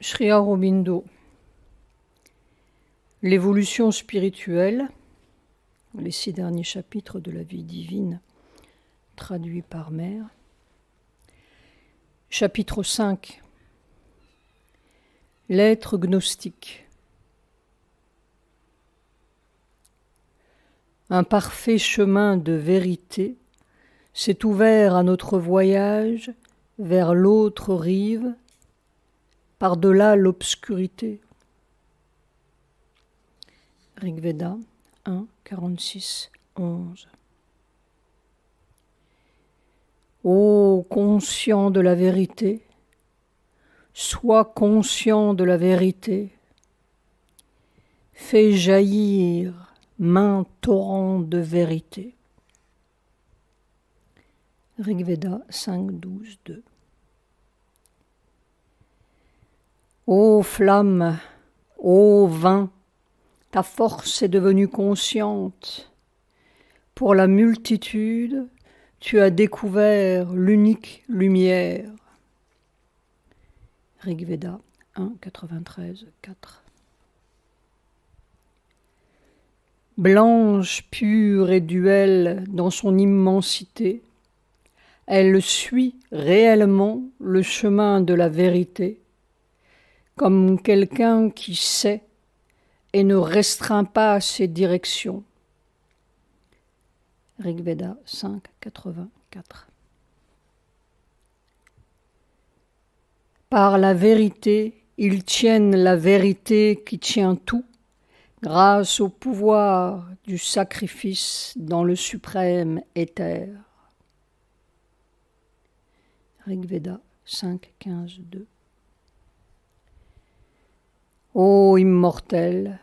Sri Aurobindo. L'évolution spirituelle, les 6 derniers chapitres de la vie divine, traduits par Mère. Chapitre 5. L'être gnostique. Un parfait chemin de vérité s'est ouvert à notre voyage vers l'autre rive, par-delà l'obscurité. Rigveda 1, 46, 11. Ô conscient de la vérité, sois conscient de la vérité, fais jaillir maint torrent de vérité. Rigveda 5, 12, 2. Ô flamme, ô vin, ta force est devenue consciente. Pour la multitude, tu as découvert l'unique lumière. Rigveda 1, 93, 4. Blanche, pure et duelle dans son immensité, elle suit réellement le chemin de la vérité, comme quelqu'un qui sait et ne restreint pas ses directions. Rigveda 5, 84. Par la vérité, ils tiennent la vérité qui tient tout, grâce au pouvoir du sacrifice dans le suprême éther. Rigveda 5, 15, 2. Ô immortel,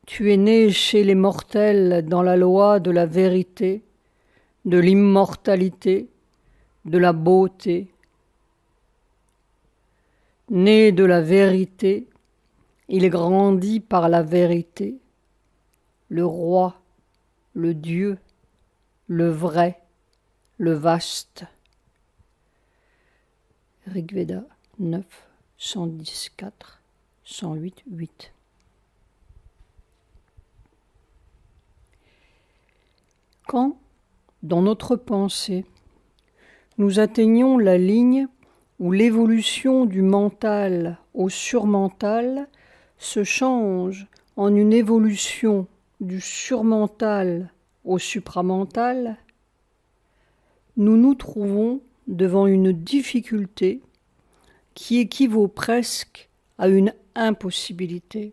tu es né chez les mortels dans la loi de la vérité, de l'immortalité, de la beauté. Né de la vérité, il grandit par la vérité, le roi, le Dieu, le vrai, le vaste. Rigveda 9, 110, 4. 108, 8. Quand, dans notre pensée, nous atteignons la ligne où l'évolution du mental au surmental se change en une évolution du surmental au supramental, nous nous trouvons devant une difficulté qui équivaut presque à une impossibilité.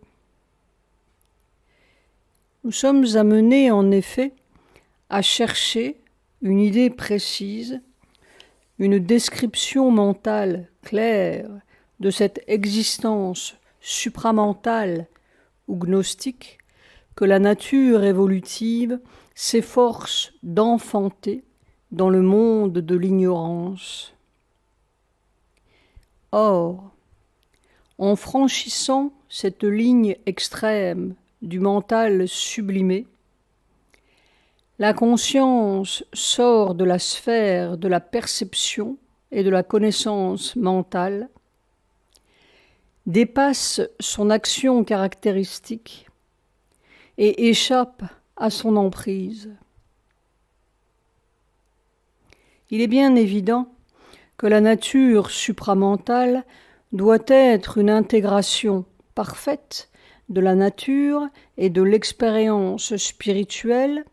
Nous sommes amenés en effet à chercher une idée précise, une description mentale claire de cette existence supramentale ou gnostique que la nature évolutive s'efforce d'enfanter dans le monde de l'ignorance. Or, en franchissant cette ligne extrême du mental sublimé, la conscience sort de la sphère de la perception et de la connaissance mentale, dépasse son action caractéristique et échappe à son emprise. Il est bien évident que la nature supramentale doit être une intégration parfaite de la nature et de l'expérience spirituelle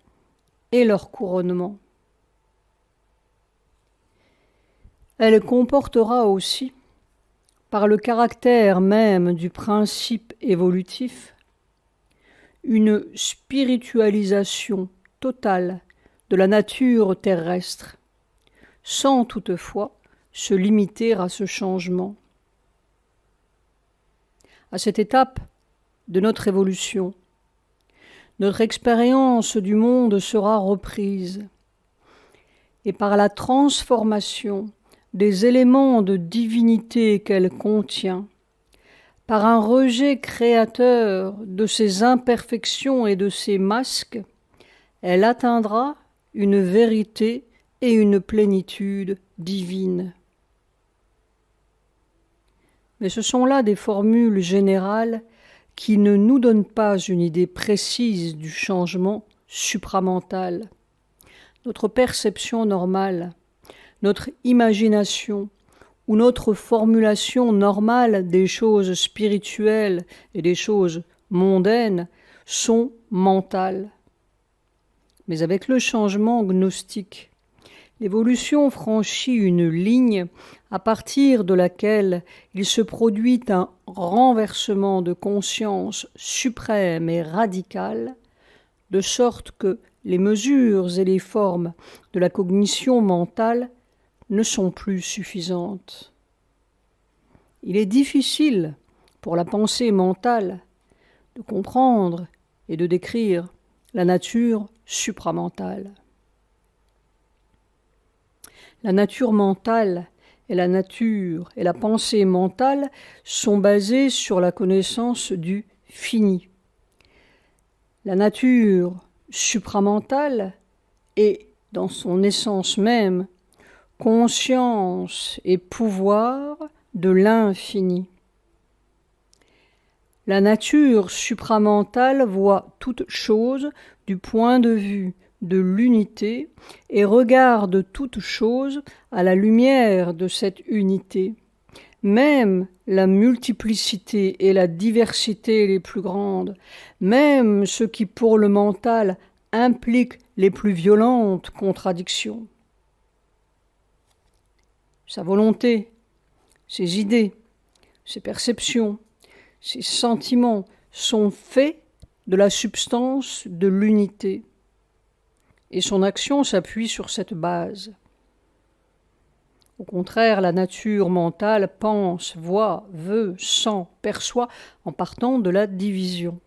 et leur couronnement. Elle comportera aussi, par le caractère même du principe évolutif, une spiritualisation totale de la nature terrestre, sans toutefois se limiter à ce changement. À cette étape de notre évolution, notre expérience du monde sera reprise et par la transformation des éléments de divinité qu'elle contient, par un rejet créateur de ses imperfections et de ses masques, elle atteindra une vérité et une plénitude divine. Mais ce sont là des formules générales qui ne nous donnent pas une idée précise du changement supramental. Notre perception normale, notre imagination ou notre formulation normale des choses spirituelles et des choses mondaines sont mentales. Mais avec le changement gnostique, l'évolution franchit une ligne à partir de laquelle il se produit un renversement de conscience suprême et radical, de sorte que les mesures et les formes de la cognition mentale ne sont plus suffisantes. Il est difficile pour la pensée mentale de comprendre et de décrire la nature supramentale. La nature mentale et la nature et la pensée mentale sont basées sur la connaissance du fini. La nature supramentale est, dans son essence même, conscience et pouvoir de l'infini. La nature supramentale voit toute chose du point de vue de l'unité et regarde toute chose à la lumière de cette unité. Même la multiplicité et la diversité les plus grandes, même ce qui pour le mental implique les plus violentes contradictions. Sa volonté, ses idées, ses perceptions, ses sentiments sont faits de la substance de l'unité. Et son action s'appuie sur cette base. Au contraire, la nature mentale pense, voit, veut, sent, perçoit en partant de la division.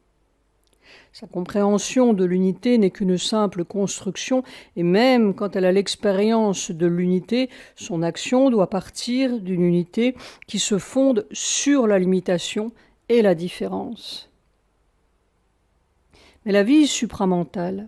Sa compréhension de l'unité n'est qu'une simple construction, et même quand elle a l'expérience de l'unité, son action doit partir d'une unité qui se fonde sur la limitation et la différence. Mais la vie supramentale,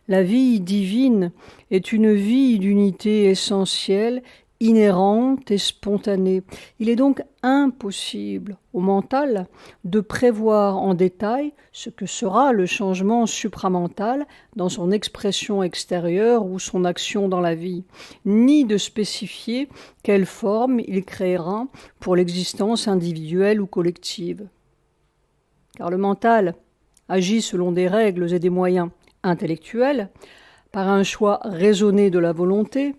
la vie divine, est une vie d'unité essentielle, inhérente et spontanée. Il est donc impossible au mental de prévoir en détail ce que sera le changement supramental dans son expression extérieure ou son action dans la vie, ni de spécifier quelle forme il créera pour l'existence individuelle ou collective. Car le mental agit selon des règles et des moyens intellectuels, par un choix raisonné de la volonté,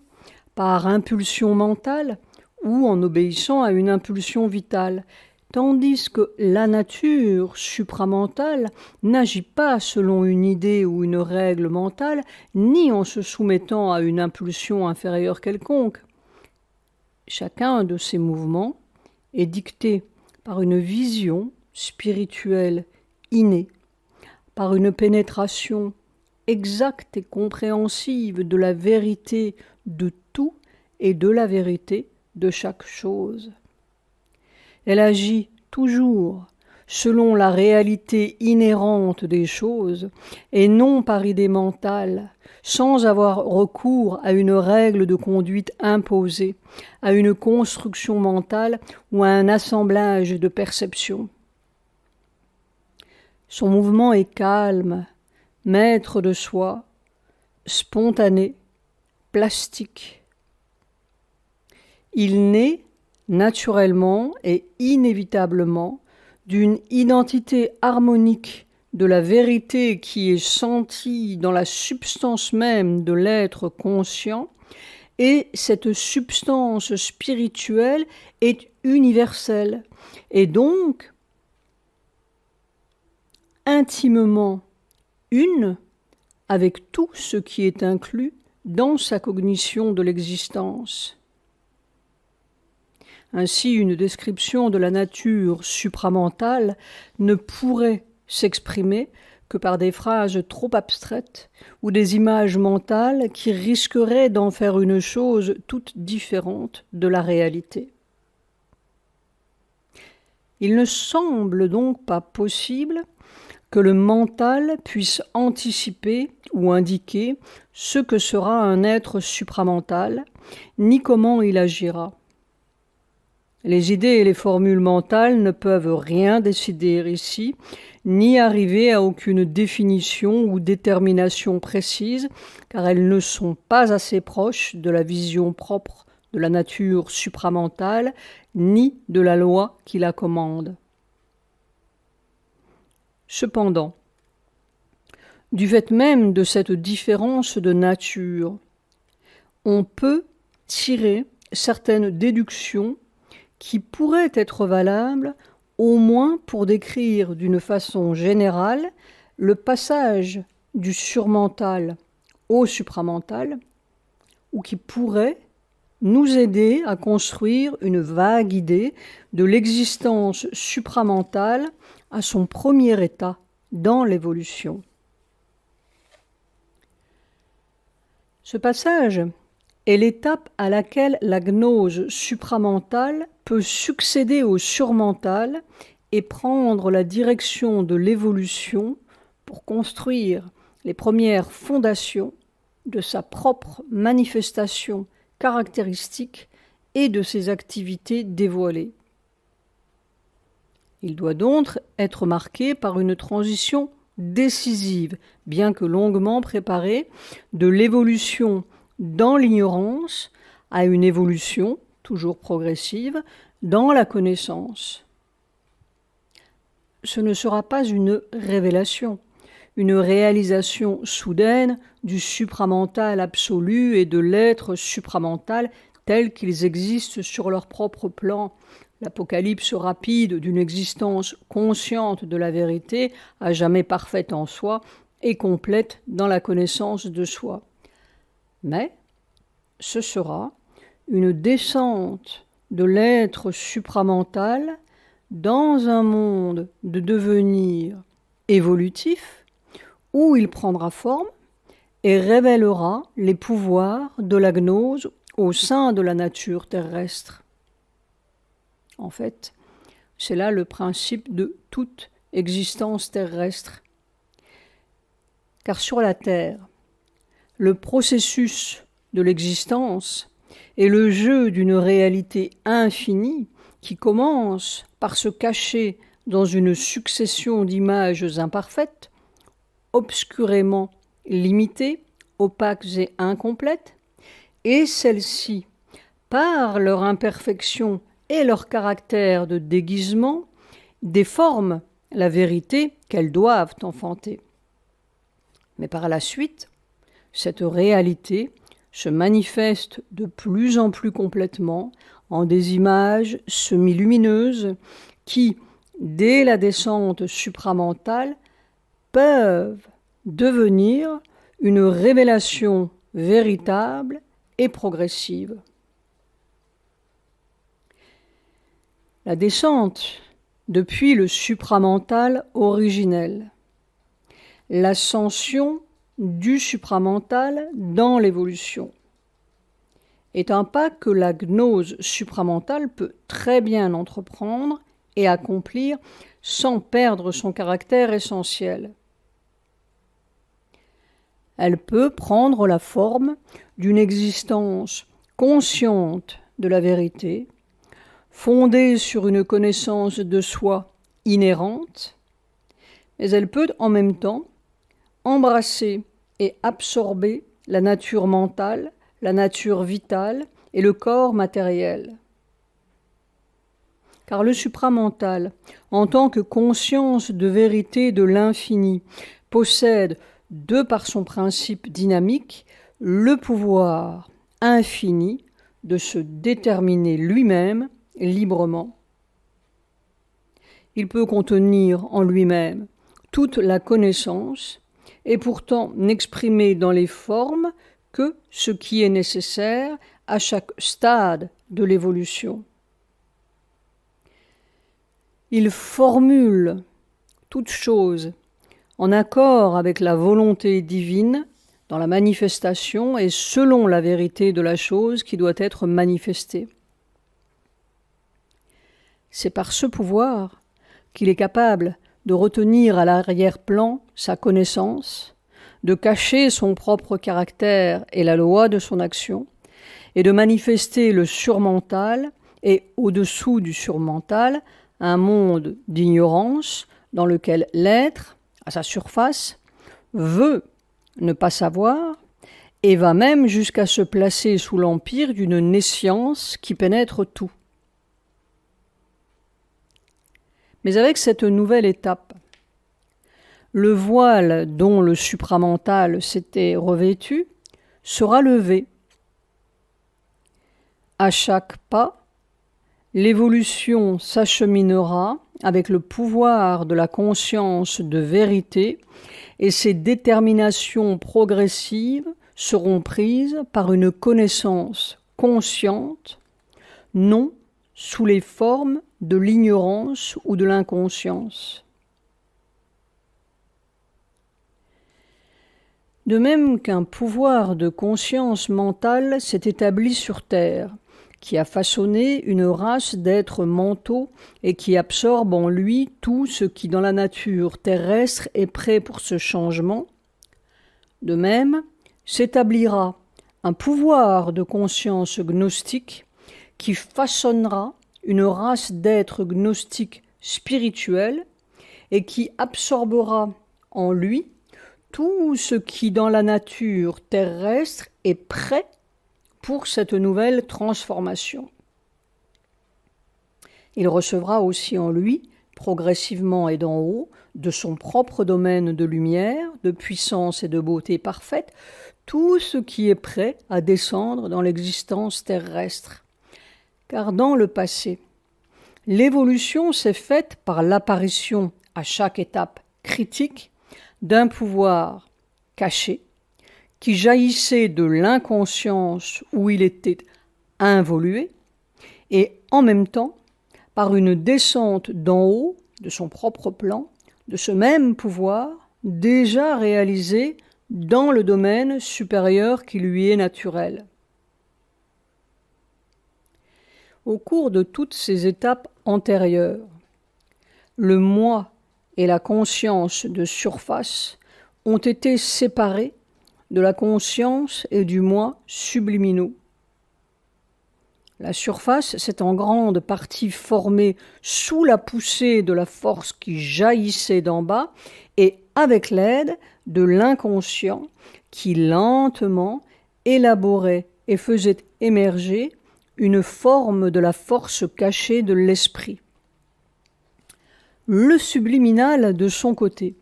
par impulsion mentale ou en obéissant à une impulsion vitale, tandis que la nature supramentale n'agit pas selon une idée ou une règle mentale, ni en se soumettant à une impulsion inférieure quelconque. Chacun de ces mouvements est dicté par une vision spirituelle innée, par une pénétration exacte et compréhensive de la vérité de tout et de la vérité de chaque chose. Elle agit toujours selon la réalité inhérente des choses et non par idée mentale, sans avoir recours à une règle de conduite imposée, à une construction mentale ou à un assemblage de perceptions. Son mouvement est calme, maître de soi, spontané, plastique. Il naît naturellement et inévitablement d'une identité harmonique de la vérité qui est sentie dans la substance même de l'être conscient, et cette substance spirituelle est universelle et donc intimement une avec tout ce qui est inclus dans sa cognition de l'existence. Ainsi, une description de la nature supramentale ne pourrait s'exprimer que par des phrases trop abstraites ou des images mentales qui risqueraient d'en faire une chose toute différente de la réalité. Il ne semble donc pas possible que le mental puisse anticiper ou indiquer ce que sera un être supramental, ni comment il agira. Les idées et les formules mentales ne peuvent rien décider ici, ni arriver à aucune définition ou détermination précise, car elles ne sont pas assez proches de la vision propre de la nature supramentale, ni de la loi qui la commande. Cependant, du fait même de cette différence de nature, on peut tirer certaines déductions qui pourraient être valables au moins pour décrire d'une façon générale le passage du surmental au supramental, ou qui pourraient nous aider à construire une vague idée de l'existence supramentale à son premier état dans l'évolution. Ce passage est l'étape à laquelle la gnose supramentale peut succéder au surmental et prendre la direction de l'évolution pour construire les premières fondations de sa propre manifestation caractéristique et de ses activités dévoilées. Il doit donc être marqué par une transition décisive, bien que longuement préparée, de l'évolution dans l'ignorance à une évolution, toujours progressive, dans la connaissance. Ce ne sera pas une révélation, une réalisation soudaine du supramental absolu et de l'être supramental tels qu'ils existent sur leur propre plan. L'apocalypse rapide d'une existence consciente de la vérité, à jamais parfaite en soi et complète dans la connaissance de soi. Mais ce sera une descente de l'être supramental dans un monde de devenir évolutif où il prendra forme et révélera les pouvoirs de la gnose au sein de la nature terrestre. En fait, c'est là le principe de toute existence terrestre. Car sur la Terre, le processus de l'existence est le jeu d'une réalité infinie qui commence par se cacher dans une succession d'images imparfaites, obscurément limitées, opaques et incomplètes, et celles-ci, par leur imperfection et leur caractère de déguisement, déforment la vérité qu'elles doivent enfanter. Mais par la suite, cette réalité se manifeste de plus en plus complètement en des images semi-lumineuses qui, dès la descente supramentale, peuvent devenir une révélation véritable et progressive. La descente depuis le supramental originel, l'ascension du supramental dans l'évolution, est un pas que la gnose supramentale peut très bien entreprendre et accomplir sans perdre son caractère essentiel. Elle peut prendre la forme d'une existence consciente de la vérité, fondée sur une connaissance de soi inhérente, mais elle peut en même temps embrasser et absorber la nature mentale, la nature vitale et le corps matériel. Car le supramental, en tant que conscience de vérité de l'infini, possède, de par son principe dynamique, le pouvoir infini de se déterminer lui-même librement. Il peut contenir en lui-même toute la connaissance et pourtant n'exprimer dans les formes que ce qui est nécessaire à chaque stade de l'évolution. Il formule toute chose en accord avec la volonté divine dans la manifestation et selon la vérité de la chose qui doit être manifestée. C'est par ce pouvoir qu'il est capable de retenir à l'arrière-plan sa connaissance, de cacher son propre caractère et la loi de son action, et de manifester le surmental et au-dessous du surmental, un monde d'ignorance dans lequel l'être, à sa surface, veut ne pas savoir et va même jusqu'à se placer sous l'empire d'une nescience qui pénètre tout. Mais avec cette nouvelle étape, le voile dont le supramental s'était revêtu sera levé. À chaque pas, l'évolution s'acheminera avec le pouvoir de la conscience de vérité et ses déterminations progressives seront prises par une connaissance consciente, non sous les formes de l'ignorance ou de l'inconscience. De même qu'un pouvoir de conscience mentale s'est établi sur Terre, qui a façonné une race d'êtres mentaux et qui absorbe en lui tout ce qui dans la nature terrestre est prêt pour ce changement, de même s'établira un pouvoir de conscience gnostique qui façonnera une race d'êtres gnostiques spirituels et qui absorbera en lui tout ce qui dans la nature terrestre est prêt pour cette nouvelle transformation. Il recevra aussi en lui, progressivement et d'en haut, de son propre domaine de lumière, de puissance et de beauté parfaite, tout ce qui est prêt à descendre dans l'existence terrestre. Car dans le passé, l'évolution s'est faite par l'apparition à chaque étape critique d'un pouvoir caché qui jaillissait de l'inconscience où il était involué et en même temps par une descente d'en haut de son propre plan de ce même pouvoir déjà réalisé dans le domaine supérieur qui lui est naturel. Au cours de toutes ces étapes antérieures, le moi et la conscience de surface ont été séparés de la conscience et du moi subliminaux. La surface s'est en grande partie formée sous la poussée de la force qui jaillissait d'en bas et avec l'aide de l'inconscient qui lentement élaborait et faisait émerger une forme de la force cachée de l'esprit. Le subliminal, de son côté,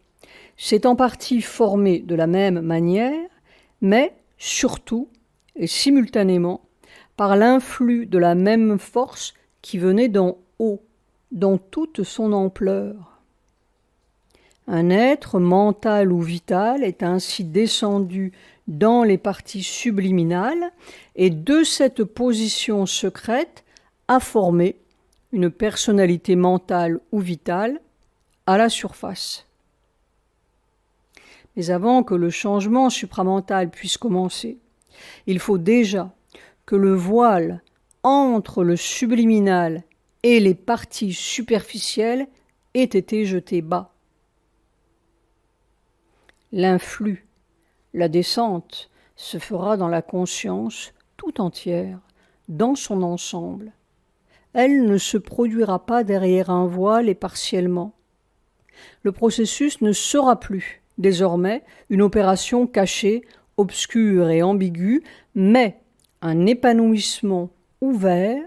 s'est en partie formé de la même manière, mais surtout et simultanément par l'influx de la même force qui venait d'en haut, dans toute son ampleur. Un être mental ou vital est ainsi descendu dans les parties subliminales et de cette position secrète a formé une personnalité mentale ou vitale à la surface. Mais avant que le changement supramental puisse commencer, il faut déjà que le voile entre le subliminal et les parties superficielles ait été jeté bas. L'influx, la descente, se fera dans la conscience tout entière, dans son ensemble. Elle ne se produira pas derrière un voile et partiellement. Le processus ne sera plus, désormais, une opération cachée, obscure et ambiguë, mais un épanouissement ouvert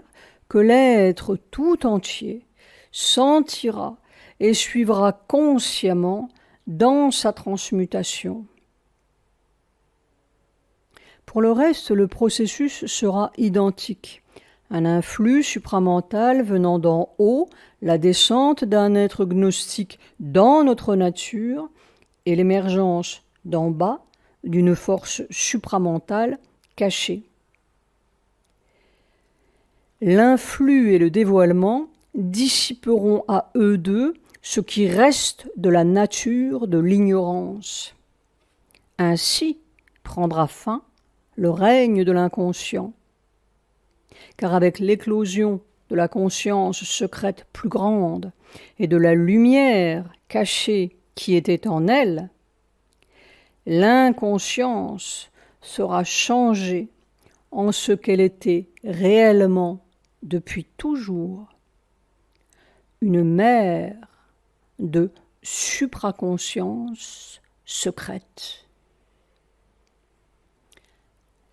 que l'être tout entier sentira et suivra consciemment dans sa transmutation. Pour le reste, le processus sera identique. Un influx supramental venant d'en haut, la descente d'un être gnostique dans notre nature et l'émergence d'en bas d'une force supramentale cachée. L'influx et le dévoilement dissiperont à eux deux ce qui reste de la nature de l'ignorance. Ainsi prendra fin le règne de l'inconscient. Car avec l'éclosion de la conscience secrète plus grande et de la lumière cachée qui était en elle, l'inconscience sera changée en ce qu'elle était réellement depuis toujours, une mer de supraconscience secrète.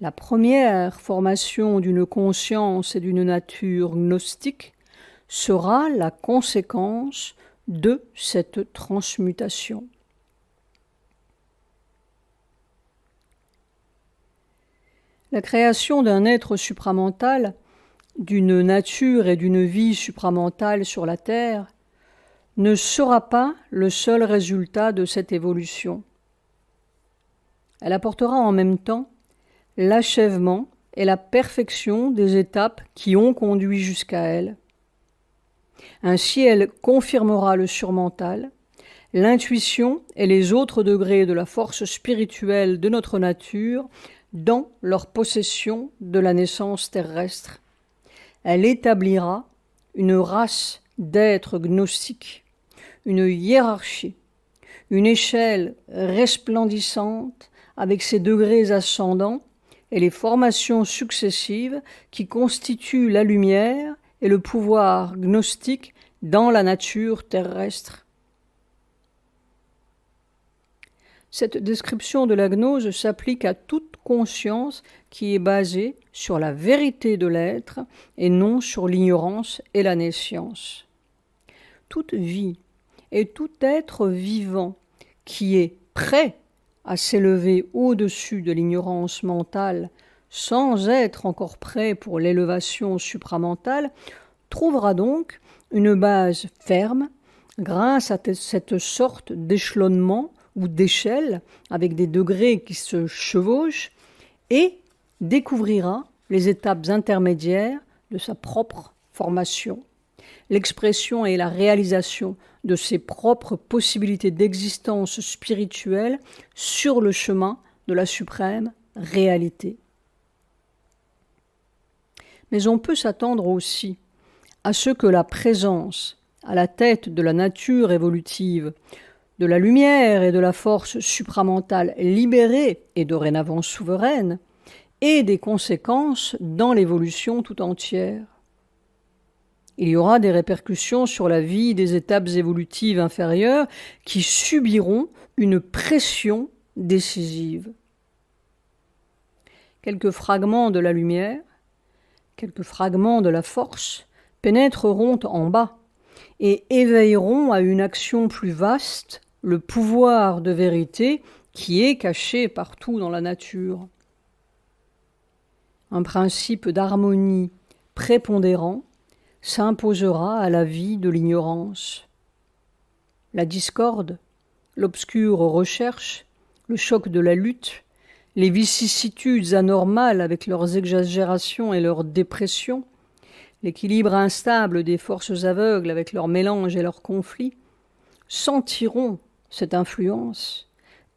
La première formation d'une conscience et d'une nature gnostique sera la conséquence de cette transmutation. La création d'un être supramental, d'une nature et d'une vie supramentale sur la Terre, ne sera pas le seul résultat de cette évolution. Elle apportera en même temps l'achèvement et la perfection des étapes qui ont conduit jusqu'à elle. Ainsi, elle confirmera le surmental, l'intuition et les autres degrés de la force spirituelle de notre nature dans leur possession de la naissance terrestre. Elle établira une race d'êtres gnostiques, une hiérarchie, une échelle resplendissante avec ses degrés ascendants et les formations successives qui constituent la lumière et le pouvoir gnostique dans la nature terrestre. Cette description de la gnose s'applique à toute conscience qui est basée sur la vérité de l'être et non sur l'ignorance et la nescience. Toute vie et tout être vivant qui est prêt à s'élever au-dessus de l'ignorance mentale sans être encore prêt pour l'élévation supramentale, trouvera donc une base ferme grâce à cette sorte d'échelonnement ou d'échelle avec des degrés qui se chevauchent et découvrira les étapes intermédiaires de sa propre formation. L'expression et la réalisation de ses propres possibilités d'existence spirituelle sur le chemin de la suprême réalité. Mais on peut s'attendre aussi à ce que la présence à la tête de la nature évolutive, de la lumière et de la force supramentale libérée et dorénavant souveraine, ait des conséquences dans l'évolution tout entière. Il y aura des répercussions sur la vie des étapes évolutives inférieures qui subiront une pression décisive. Quelques fragments de la lumière, quelques fragments de la force pénétreront en bas et éveilleront à une action plus vaste le pouvoir de vérité qui est caché partout dans la nature. Un principe d'harmonie prépondérant s'imposera à la vie de l'ignorance. La discorde, l'obscure recherche, le choc de la lutte, les vicissitudes anormales avec leurs exagérations et leurs dépressions, l'équilibre instable des forces aveugles avec leur mélange et leurs conflits, sentiront cette influence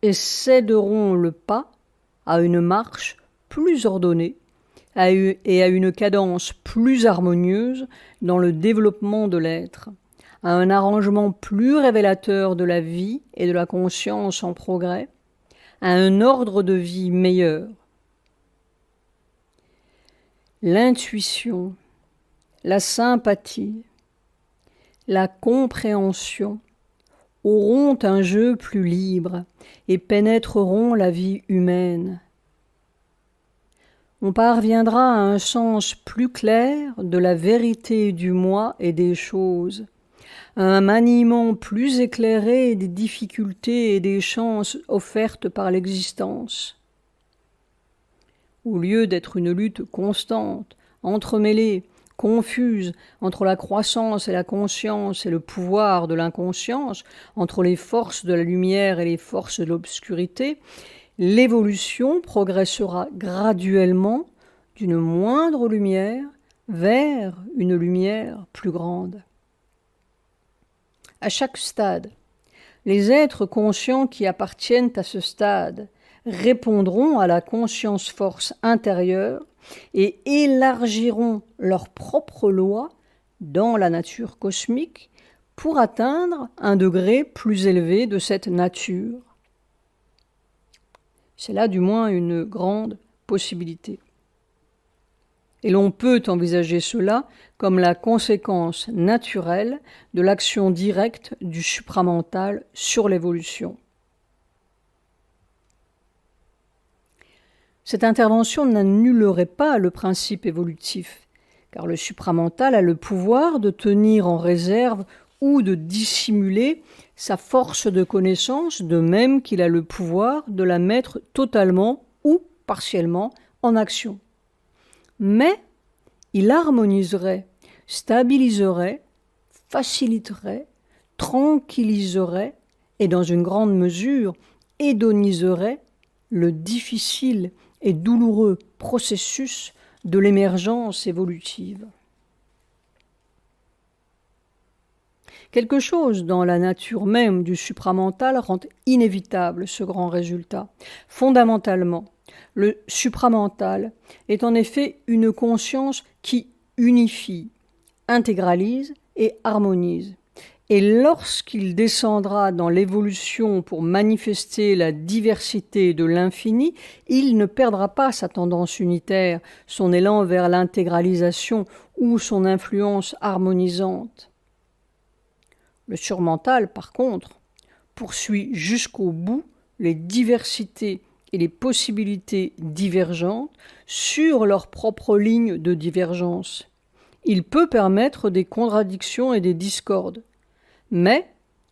et céderont le pas à une marche plus ordonnée et à une cadence plus harmonieuse dans le développement de l'être, à un arrangement plus révélateur de la vie et de la conscience en progrès, à un ordre de vie meilleur. L'intuition, la sympathie, la compréhension auront un jeu plus libre et pénétreront la vie humaine. On parviendra à un sens plus clair de la vérité du moi et des choses, à un maniement plus éclairé des difficultés et des chances offertes par l'existence. Au lieu d'être une lutte constante, entremêlée, confuse entre la croissance et la conscience et le pouvoir de l'inconscience, entre les forces de la lumière et les forces de l'obscurité, l'évolution progressera graduellement d'une moindre lumière vers une lumière plus grande. À chaque stade, les êtres conscients qui appartiennent à ce stade répondront à la conscience-force intérieure et élargiront leurs propres lois dans la nature cosmique pour atteindre un degré plus élevé de cette nature. C'est là du moins une grande possibilité. et l'on peut envisager cela comme la conséquence naturelle de l'action directe du supramental sur l'évolution. Cette intervention n'annulerait pas le principe évolutif, car le supramental a le pouvoir de tenir en réserve ou de dissimuler sa force de connaissance, de même qu'il a le pouvoir de la mettre totalement ou partiellement en action. Mais il harmoniserait, stabiliserait, faciliterait, tranquilliserait et dans une grande mesure hédoniserait le difficile et douloureux processus de l'émergence évolutive. Quelque chose dans la nature même du supramental rend inévitable ce grand résultat. Fondamentalement, le supramental est en effet une conscience qui unifie, intégralise et harmonise. Et lorsqu'il descendra dans l'évolution pour manifester la diversité de l'infini, il ne perdra pas sa tendance unitaire, son élan vers l'intégralisation ou son influence harmonisante. Le surmental, par contre, poursuit jusqu'au bout les diversités et les possibilités divergentes sur leur propre ligne de divergence. Il peut permettre des contradictions et des discordes, mais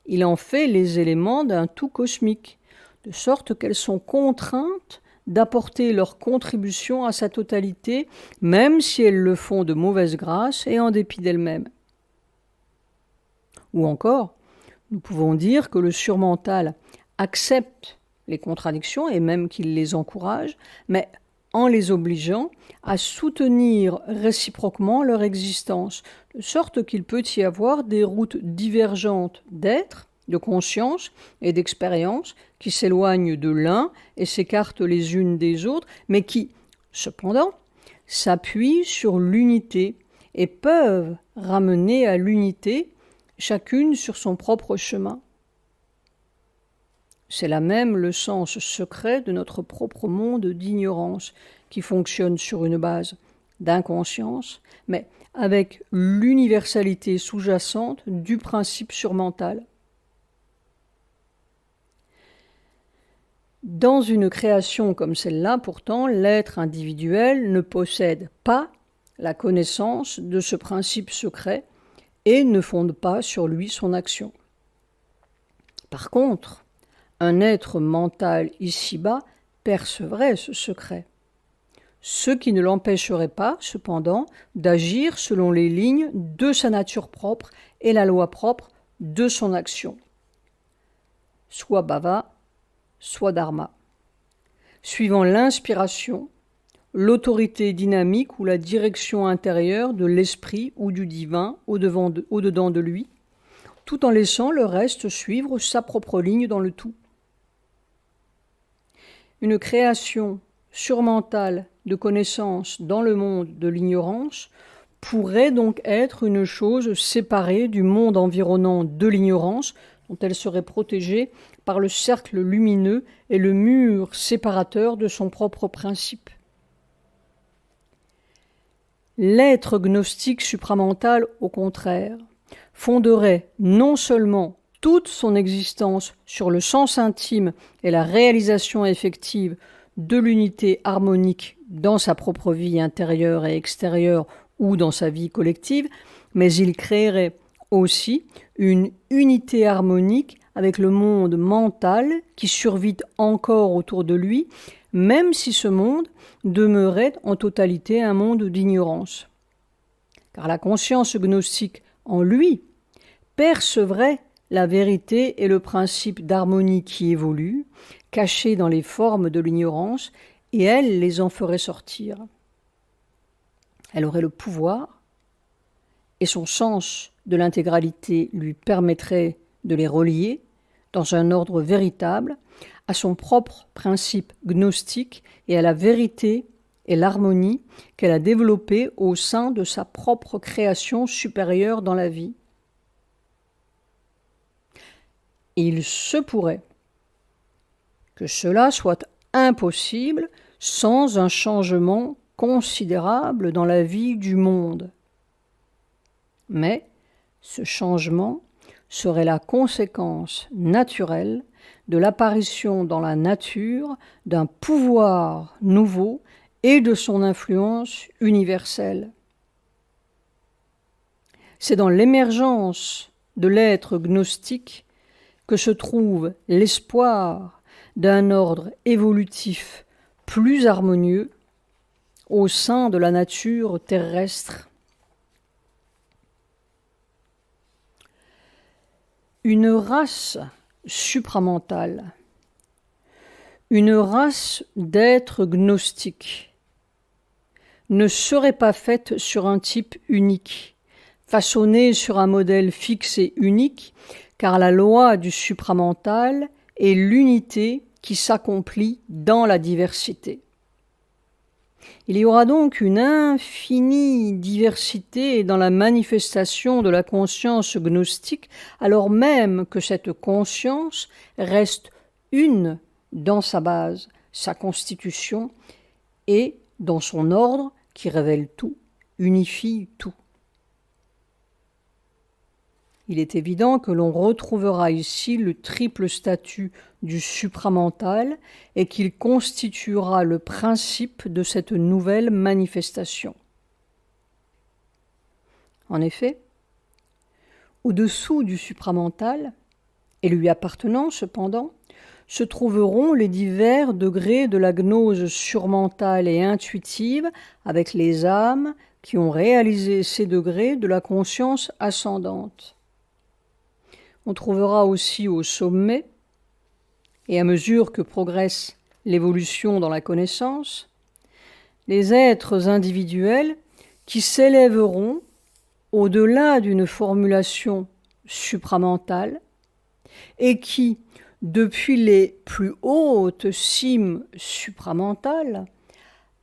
il en fait les éléments d'un tout cosmique, de sorte qu'elles sont contraintes d'apporter leur contribution à sa totalité, même si elles le font de mauvaise grâce et en dépit d'elles-mêmes. Ou encore, nous pouvons dire que le surmental accepte les contradictions et même qu'il les encourage, mais en les obligeant à soutenir réciproquement leur existence, de sorte qu'il peut y avoir des routes divergentes d'être, de conscience et d'expérience qui s'éloignent de l'un et s'écartent les unes des autres, mais qui, cependant, s'appuient sur l'unité et peuvent ramener à l'unité chacune sur son propre chemin. C'est là même le sens secret de notre propre monde d'ignorance qui fonctionne sur une base d'inconscience, mais avec l'universalité sous-jacente du principe surmental. Dans une création comme celle-là, pourtant, l'être individuel ne possède pas la connaissance de ce principe secret et ne fonde pas sur lui son action. Par contre, un être mental ici-bas percevrait ce secret, ce qui ne l'empêcherait pas, cependant, d'agir selon les lignes de sa nature propre et la loi propre de son action, soit bhava, soit dharma, suivant l'inspiration, l'autorité dynamique ou la direction intérieure de l'esprit ou du divin au-dedans de lui, tout en laissant le reste suivre sa propre ligne dans le tout. Une création surmentale de connaissance dans le monde de l'ignorance pourrait donc être une chose séparée du monde environnant de l'ignorance, dont elle serait protégée par le cercle lumineux et le mur séparateur de son propre principe. L'être gnostique supramental, au contraire, fonderait non seulement toute son existence sur le sens intime et la réalisation effective de l'unité harmonique dans sa propre vie intérieure et extérieure ou dans sa vie collective, mais il créerait aussi une unité harmonique avec le monde mental qui survit encore autour de lui, même si ce monde demeurait en totalité un monde d'ignorance. Car la conscience gnostique en lui percevrait la vérité et le principe d'harmonie qui évoluent, cachés dans les formes de l'ignorance, et elle les en ferait sortir. Elle aurait le pouvoir, et son sens de l'intégralité lui permettrait de les relier, dans un ordre véritable, à son propre principe gnostique et à la vérité et l'harmonie qu'elle a développée au sein de sa propre création supérieure dans la vie. Et il se pourrait que cela soit impossible sans un changement considérable dans la vie du monde. Mais ce changement serait la conséquence naturelle de l'apparition dans la nature d'un pouvoir nouveau et de son influence universelle. C'est dans l'émergence de l'être gnostique que se trouve l'espoir d'un ordre évolutif plus harmonieux au sein de la nature terrestre. Une race supramentale, une race d'êtres gnostiques ne serait pas faite sur un type unique, façonnée sur un modèle fixe et unique, car la loi du supramental est l'unité qui s'accomplit dans la diversité. Il y aura donc une infinie diversité dans la manifestation de la conscience gnostique, alors même que cette conscience reste une dans sa base, sa constitution, et dans son ordre qui révèle tout, unifie tout. Il est évident que l'on retrouvera ici le triple statut du supramental et qu'il constituera le principe de cette nouvelle manifestation. En effet, au-dessous du supramental, et lui appartenant cependant, se trouveront les divers degrés de la gnose surmentale et intuitive avec les âmes qui ont réalisé ces degrés de la conscience ascendante. On trouvera aussi au sommet, et à mesure que progresse l'évolution dans la connaissance, les êtres individuels qui s'élèveront au-delà d'une formulation supramentale et qui, depuis les plus hautes cimes supramentales,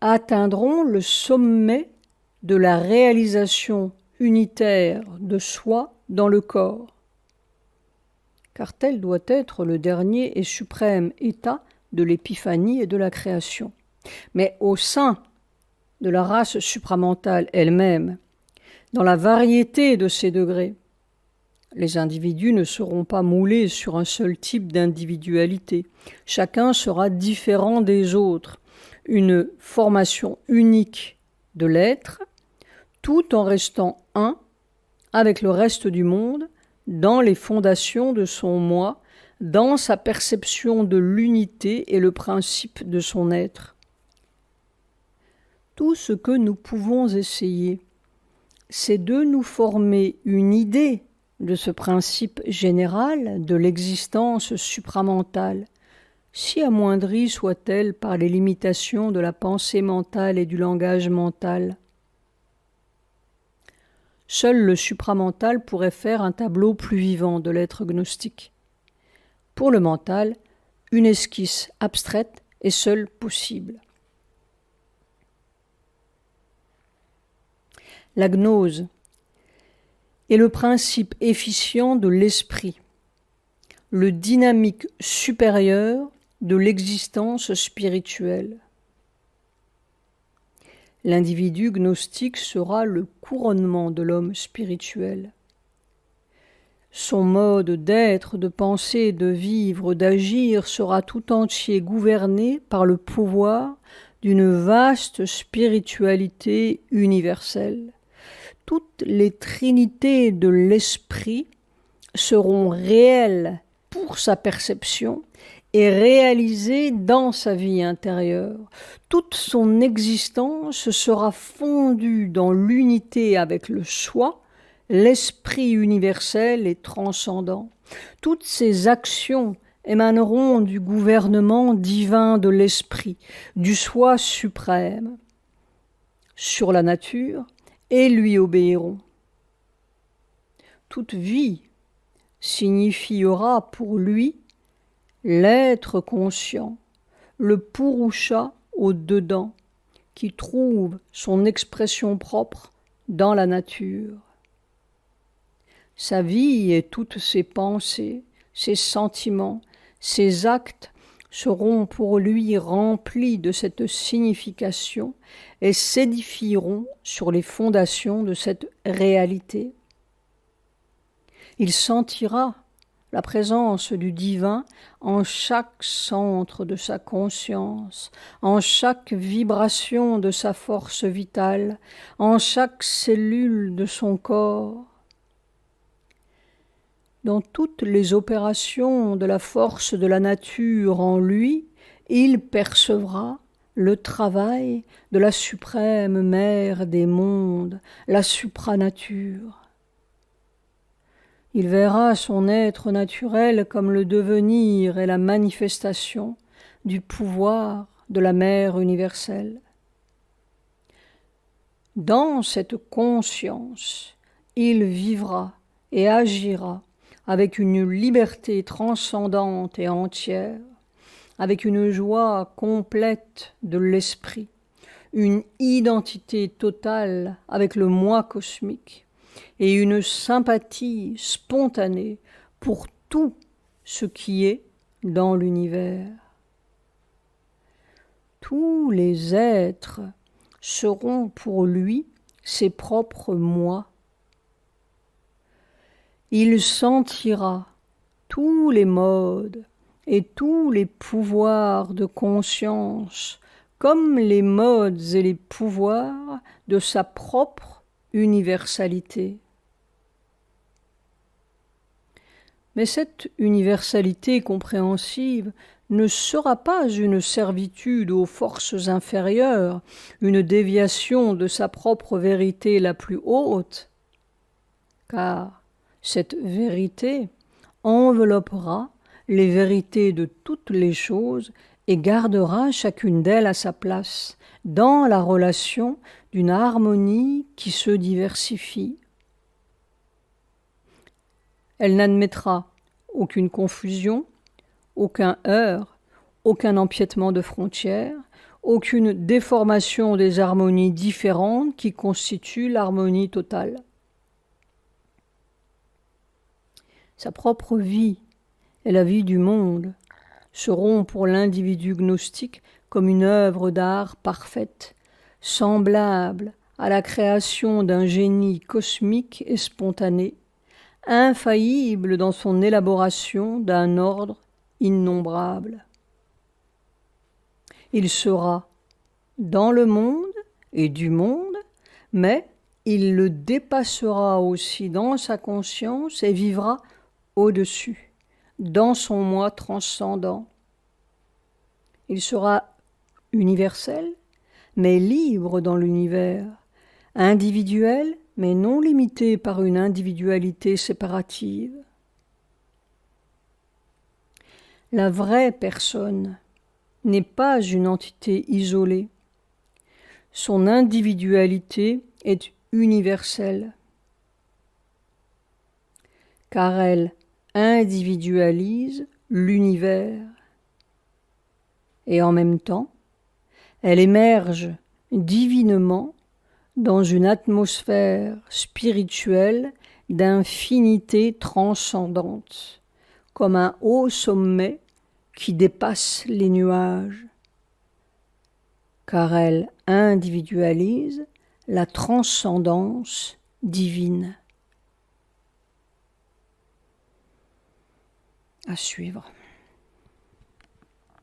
atteindront le sommet de la réalisation unitaire de soi dans le corps. Car tel doit être le dernier et suprême état de l'épiphanie et de la création. Mais au sein de la race supramentale elle-même, dans la variété de ces degrés, les individus ne seront pas moulés sur un seul type d'individualité. Chacun sera différent des autres, une formation unique de l'être, tout en restant un avec le reste du monde, dans les fondations de son moi, dans sa perception de l'unité et le principe de son être. Tout ce que nous pouvons essayer, c'est de nous former une idée de ce principe général de l'existence supramentale, si amoindrie soit-elle par les limitations de la pensée mentale et du langage mental. Seul le supramental pourrait faire un tableau plus vivant de l'être gnostique. Pour le mental, une esquisse abstraite est seule possible. La gnose est le principe efficient de l'esprit, le dynamique supérieur de l'existence spirituelle. L'individu gnostique sera le couronnement de l'homme spirituel. Son mode d'être, de penser, de vivre, d'agir sera tout entier gouverné par le pouvoir d'une vaste spiritualité universelle. Toutes les trinités de l'esprit seront réelles pour sa perception et réalisées dans sa vie intérieure. Toute son existence sera fondue dans l'unité avec le soi, l'esprit universel et transcendant. Toutes ses actions émaneront du gouvernement divin de l'esprit, du soi suprême, sur la nature, et lui obéiront. Toute vie signifiera pour lui l'être conscient, le Purusha au dedans, qui trouve son expression propre dans la nature. Sa vie et toutes ses pensées, ses sentiments, ses actes seront pour lui remplis de cette signification et s'édifieront sur les fondations de cette réalité. Il sentira la présence du divin en chaque centre de sa conscience, en chaque vibration de sa force vitale, en chaque cellule de son corps. Dans toutes les opérations de la force de la nature en lui, il percevra le travail de la suprême mère des mondes, la supranature. Il verra son être naturel comme le devenir et la manifestation du pouvoir de la mère universelle. Dans cette conscience, il vivra et agira avec une liberté transcendante et entière, avec une joie complète de l'esprit, une identité totale avec le moi cosmique et une sympathie spontanée pour tout ce qui est dans l'univers. Tous les êtres seront pour lui ses propres moi. Il sentira tous les modes et tous les pouvoirs de conscience comme les modes et les pouvoirs de sa propre universalité. Mais cette universalité compréhensive ne sera pas une servitude aux forces inférieures, une déviation de sa propre vérité la plus haute, car cette vérité enveloppera les vérités de toutes les choses et gardera chacune d'elles à sa place, dans la relation d'une harmonie qui se diversifie. Elle n'admettra aucune confusion, aucun heurt, aucun empiètement de frontières, aucune déformation des harmonies différentes qui constituent l'harmonie totale. Sa propre vie et la vie du monde seront pour l'individu gnostique comme une œuvre d'art parfaite, semblable à la création d'un génie cosmique et spontané, infaillible dans son élaboration d'un ordre innombrable. Il sera dans le monde et du monde, mais il le dépassera aussi dans sa conscience et vivra au-dessus, dans son moi transcendant. Il sera universel, mais libre dans l'univers, individuel, mais non limité par une individualité séparative. La vraie personne n'est pas une entité isolée. Son individualité est universelle, car elle individualise l'univers. Et en même temps, elle émerge divinement dans une atmosphère spirituelle d'infinité transcendante, comme un haut sommet qui dépasse les nuages, car elle individualise la transcendance divine. À suivre.